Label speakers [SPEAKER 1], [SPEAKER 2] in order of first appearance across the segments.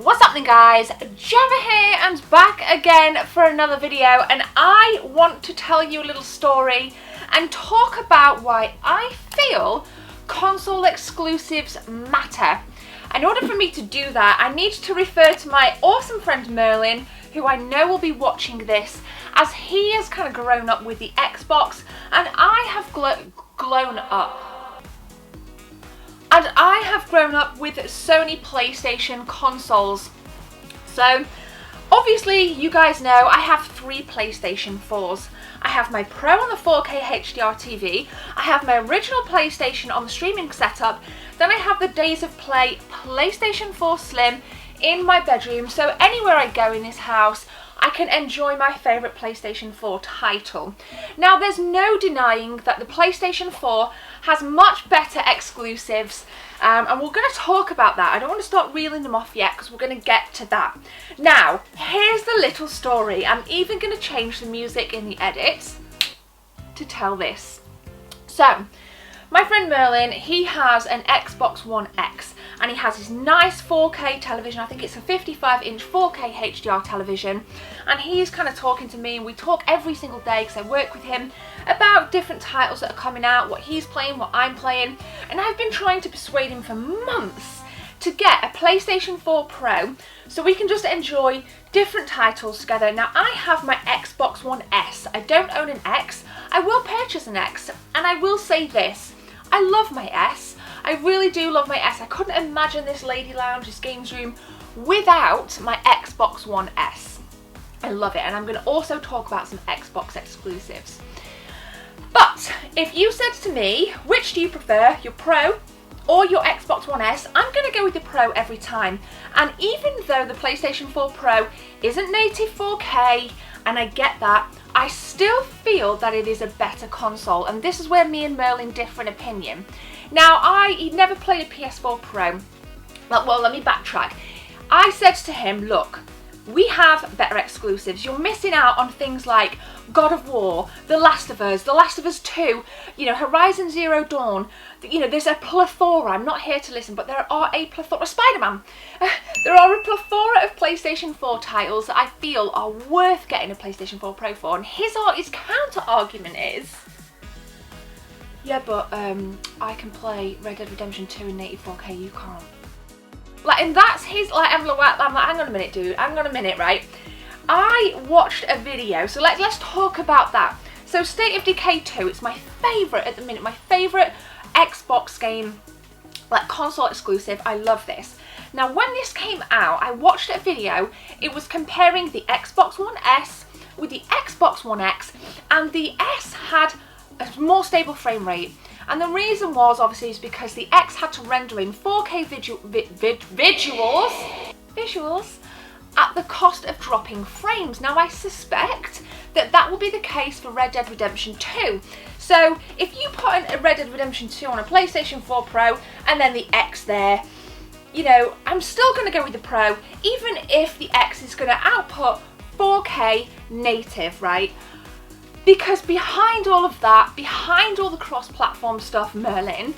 [SPEAKER 1] What's happening, guys? Gemma here and back again for another video, and I want to tell you a little story and talk about why I feel console exclusives matter. In order for me to do that, I need to refer to my awesome friend Merlin, who I know will be watching this, as he has kind of grown up with the Xbox and I have grown up with Sony PlayStation consoles. So obviously you guys know I have 3 PlayStation 4s. I have my Pro on the 4K HDR TV, I have my original PlayStation on the streaming setup, then I have the Days of Play PlayStation 4 Slim in my bedroom, so anywhere I go in this house I can enjoy my favourite PlayStation 4 title. Now, there's no denying that the PlayStation 4 has much better exclusives, and we're going to talk about that. I don't want to start reeling them off yet because we're going to get to that. Now, here's the little story. I'm even going to change the music in the edits to tell this. So, my friend Merlin, he has an Xbox One X and he has his nice 4K television. I think it's a 55-inch 4K HDR television, and he's kind of talking to me, and we talk every single day because I work with him about different titles that are coming out, what he's playing, what I'm playing, and I've been trying to persuade him for months to get a PlayStation 4 Pro so we can just enjoy different titles together. Now, I have my Xbox One S. I don't own an X. I will purchase an X, and I will say this, I love my S. I really do love my S. I couldn't imagine this lady lounge, this games room, without my Xbox One S. I love it, and I'm going to also talk about some Xbox exclusives. But if you said to me, which do you prefer, your Pro or your Xbox One S, I'm going to go with the Pro every time. And even though the PlayStation 4 Pro isn't native 4K, and I get that, I still feel that it is a better console, and this is where me and Merlin differ in opinion. Now, he never played a PS4 Pro. Well, let me backtrack. I said to him, look, we have better exclusives. You're missing out on things like God of War, The Last of Us 2, you know, Horizon Zero Dawn. You know, there's a plethora. I'm not here to listen, but there are a plethora. Spider-Man. There are a plethora of PlayStation 4 titles that I feel are worth getting a PlayStation 4 Pro for. And his counter-argument is, yeah, but I can play Red Dead Redemption 2 in native 4K, you can't. Like, and that's his, like, I'm like, hang on a minute, dude, hang on a minute, right? I watched a video, so let's talk about that. So, State of Decay 2, it's my favourite at the minute, my favourite Xbox game, like, console exclusive. I love this. Now, when this came out, I watched a video, it was comparing the Xbox One S with the Xbox One X, and the S had a more stable frame rate. And the reason was, obviously, is because the X had to render in 4K visuals at the cost of dropping frames. Now, I suspect that that will be the case for Red Dead Redemption 2. So, if you put a Red Dead Redemption 2 on a PlayStation 4 Pro and then the X there, you know, I'm still going to go with the Pro, even if the X is going to output 4K native, right? Because behind all of that, behind all the cross-platform stuff, Merlin,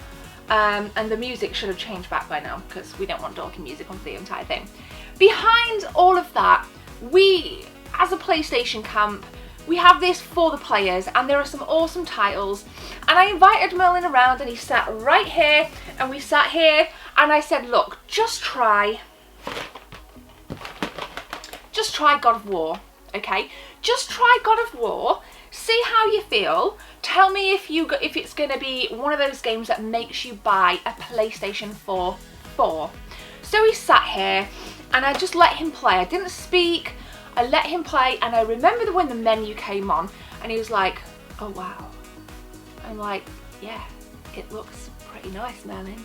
[SPEAKER 1] and the music should have changed back by now because we don't want talking music on the entire thing. Behind all of that, we, as a PlayStation camp, we have this for the players, and there are some awesome titles. And I invited Merlin around, and he sat right here, and we sat here, and I said, look, just try God of War, okay? Just try God of War. See how you feel. Tell me if it's going to be one of those games that makes you buy a PlayStation 4. So he sat here and I just let him play. I didn't speak. I let him play, and I remember when the menu came on and he was like, oh wow. I'm like, yeah, it looks pretty nice, Merlin.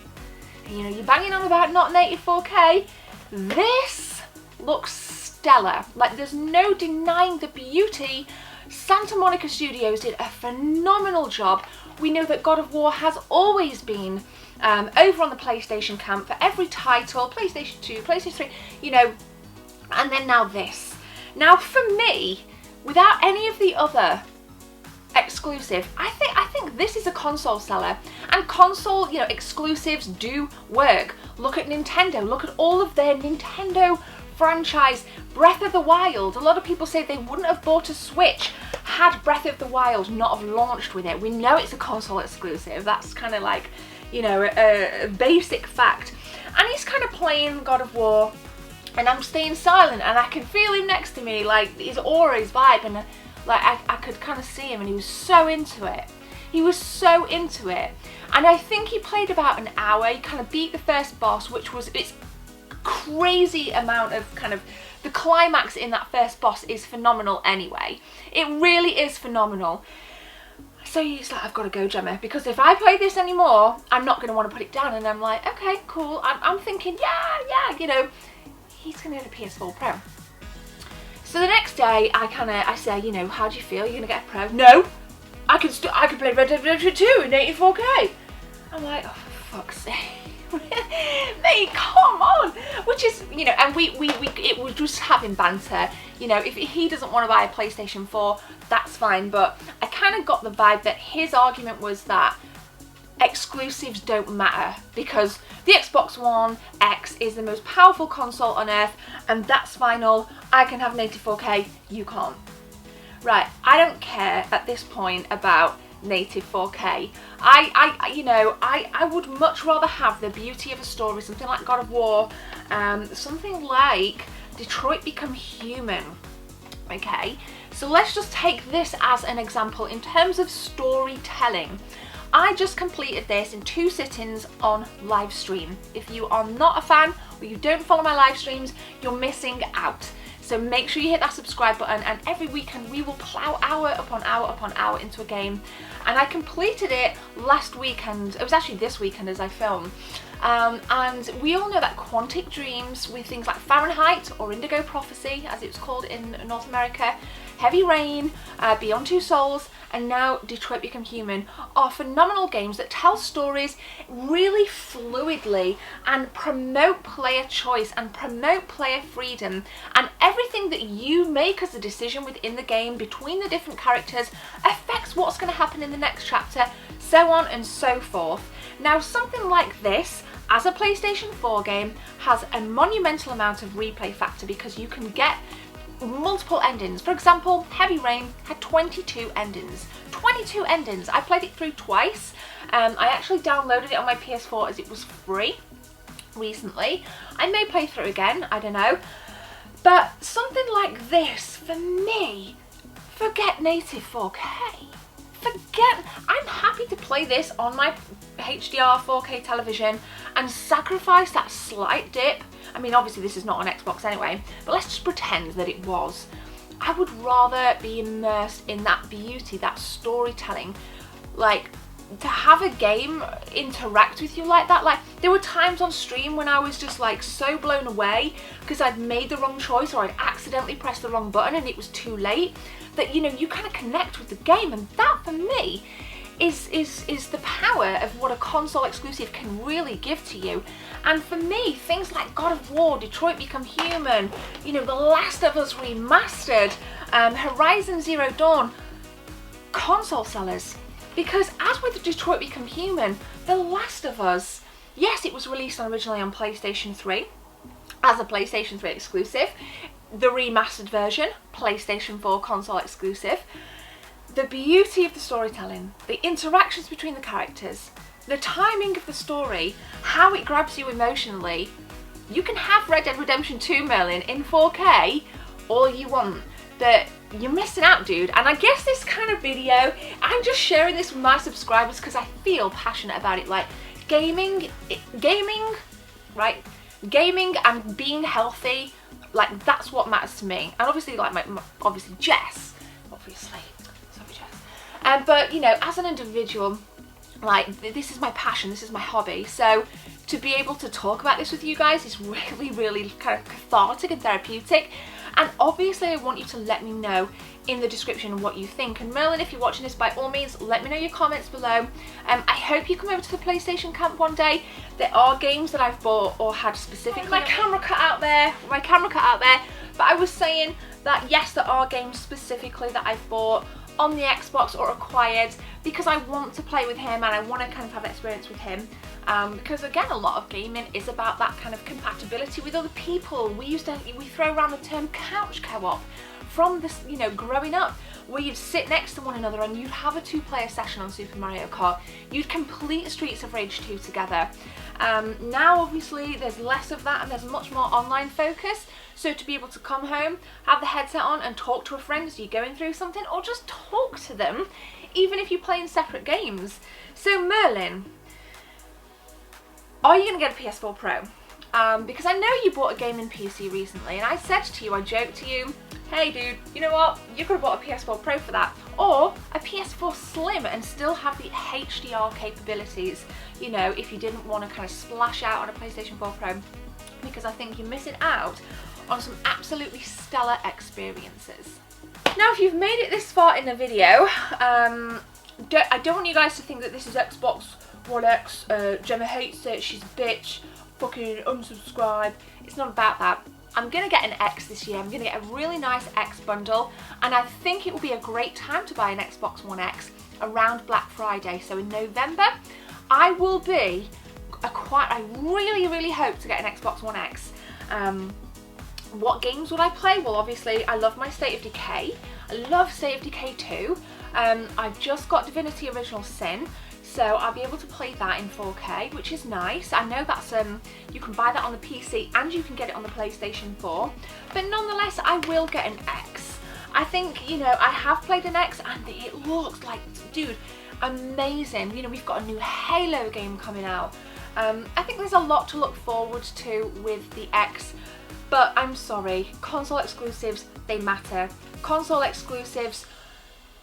[SPEAKER 1] And, you know, you're banging on about not native 4K. This looks stellar. Like, there's no denying the beauty. Santa Monica Studios did a phenomenal job. We know that God of War has always been over on the PlayStation camp for every title, PlayStation 2, PlayStation 3, you know, and then now this. Now, for me, without any of the other exclusive, I think this is a console seller, and console, you know, exclusives do work. Look at Nintendo, look at all of their Nintendo franchise. Breath of the Wild, a lot of people say they wouldn't have bought a Switch had Breath of the Wild not have launched with it. We know it's a console exclusive. That's kind of like, you know, a basic fact. And he's kind of playing God of War, and I'm staying silent, and I can feel him next to me, like his aura, his vibe, and like I could kind of see him, and he was so into it. He was so into it. And I think he played about an hour. He kind of beat the first boss, which was, it's crazy amount of kind of, the climax in that first boss is phenomenal anyway. It really is phenomenal. So he's like, I've got to go, Gemma, because if I play this anymore, I'm not going to want to put it down. And I'm like, okay, cool. I'm thinking, yeah, you know, he's going to get a PS4 Pro. So the next day, I say, you know, how do you feel? You're going to get a Pro? No, I can play Red Dead Redemption 2 in 84K. I'm like, oh, for fuck's sake. Mate, come on. Which is, you know, and it was just having banter. You know, if he doesn't want to buy a PlayStation 4, that's fine. But I kind of got the vibe that his argument was that exclusives don't matter because the Xbox One X is the most powerful console on earth, and that's final. I can have native 4K, you can't. Right, I don't care at this point about native 4K. I would much rather have the beauty of a story, something like God of War, something like Detroit Become Human. Okay, so let's just take this as an example in terms of storytelling. I just completed this in 2 sittings on live stream. If you are not a fan or you don't follow my live streams, you're missing out. So make sure you hit that subscribe button, and every weekend we will plow hour upon hour upon hour into a game. And I completed it last weekend. It was actually this weekend as I film. And we all know that Quantic Dreams with things like Fahrenheit or Indigo Prophecy, as it's called in North America, Heavy Rain, Beyond Two Souls, and now Detroit Become Human are phenomenal games that tell stories really fluidly and promote player choice and promote player freedom, and everything that you make as a decision within the game between the different characters affects what's going to happen in the next chapter, so on and so forth. Now something like this as a PlayStation 4 game has a monumental amount of replay factor because you can get multiple endings. For example, Heavy Rain had 22 endings. 22 endings. I played it through twice. I actually downloaded it on my PS4 as it was free recently. I may play through again, I don't know. But something like this, for me, forget native 4K. I'm happy to play this on my HDR 4K television and sacrifice that slight dip. I mean, obviously this is not on Xbox anyway, but let's just pretend that it was. I would rather be immersed in that beauty, that storytelling. Like, to have a game interact with you like that. Like, there were times on stream when I was just like so blown away because I'd made the wrong choice or I'd accidentally pressed the wrong button and it was too late, that, you know, you kind of connect with the game, and that for me is the power of what a console exclusive can really give to you. And for me, things like God of War, Detroit Become Human, you know, The Last of Us Remastered, Horizon Zero Dawn, console sellers. Because as with Detroit Become Human, The Last of Us, yes, it was released originally on PlayStation 3 as a PlayStation 3 exclusive. The remastered version, PlayStation 4 Console Exclusive. The beauty of the storytelling, the interactions between the characters, the timing of the story, how it grabs you emotionally. You can have Red Dead Redemption 2, Merlin, in 4K all you want, but you're missing out, dude. And I guess this kind of video, I'm just sharing this with my subscribers because I feel passionate about it. Like, gaming, right? Gaming and being healthy, like, that's what matters to me. And obviously, like, obviously Jess, obviously, sorry Jess. But, you know, as an individual, like, this is my passion, this is my hobby. So to be able to talk about this with you guys is really, really kind of cathartic and therapeutic. And obviously I want you to let me know in the description what you think. And Merlin, if you're watching this, by all means, let me know your comments below. I hope you come over to the PlayStation camp one day. There are games that I've bought or had specifically my camera cut out there. But I was saying that yes, there are games specifically that I've bought on the Xbox or acquired because I want to play with him and I want to kind of have an experience with him. because again, a lot of gaming is about that kind of compatibility with other people. We throw around the term couch co-op from this, you know, growing up, where you'd sit next to one another and you'd have a 2-player session on Super Mario Kart. You'd complete Streets of Rage 2 together. Now obviously there's less of that and there's much more online focus, so to be able to come home, have the headset on and talk to a friend as you're going through something, or just talk to them even if you're playing separate games. So Merlin, are you going to get a PS4 Pro? Because I know you bought a gaming PC recently, and I said to you, I joked to you, hey dude, you know what, you could have bought a PS4 Pro for that, or a PS4 Slim and still have the HDR capabilities, you know, if you didn't want to kind of splash out on a PlayStation 4 Pro, because I think you're missing out on some absolutely stellar experiences. Now, if you've made it this far in the video, I don't want you guys to think that this is Xbox One X, Gemma hates it, she's a bitch, fucking unsubscribe. It's not about that. I'm going to get an X this year. I'm going to get a really nice X bundle, and I think it will be a great time to buy an Xbox One X around Black Friday. So in November, I will be I really hope to get an Xbox One X. What games would I play? Well, obviously, I love my State of Decay. I love State of Decay 2. I've just got Divinity Original Sin, so I'll be able to play that in 4K, which is nice. I know that's you can buy that on the PC and you can get it on the PlayStation 4, but nonetheless, I will get an X. I think, you know, I have played an X and it looks like, dude, amazing. You know, we've got a new Halo game coming out. I think there's a lot to look forward to with the X, but I'm sorry, console exclusives, they matter. Console exclusives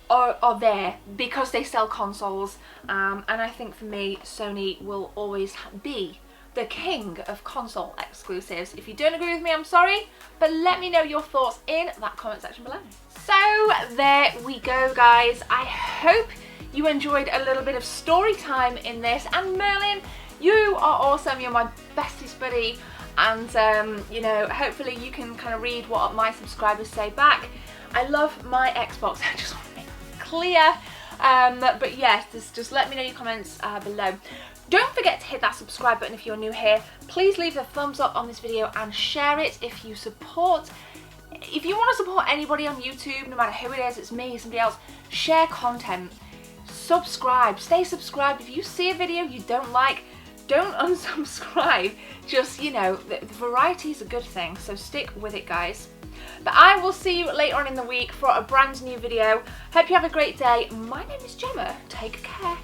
[SPEAKER 1] are there because they sell consoles, and I think for me, Sony will always be the king of console exclusives. If you don't agree with me, I'm sorry, but let me know your thoughts in that comment section below. So there we go, guys. I hope you enjoyed a little bit of story time in this, and Merlin, you are awesome. You're my bestest buddy, and you know, hopefully you can kind of read what my subscribers say back. I love my Xbox. I just want to make it clear. But yes, just let me know your comments below. Don't forget to hit that subscribe button if you're new here. Please leave a thumbs up on this video and share it if you want to support anybody on YouTube, no matter who it is, it's me, somebody else, share content, subscribe, stay subscribed. If you see a video you don't like, don't unsubscribe. Just, you know, the variety is a good thing, so stick with it, guys. But I will see you later on in the week for a brand new video. Hope you have a great day. My name is Gemma. Take care.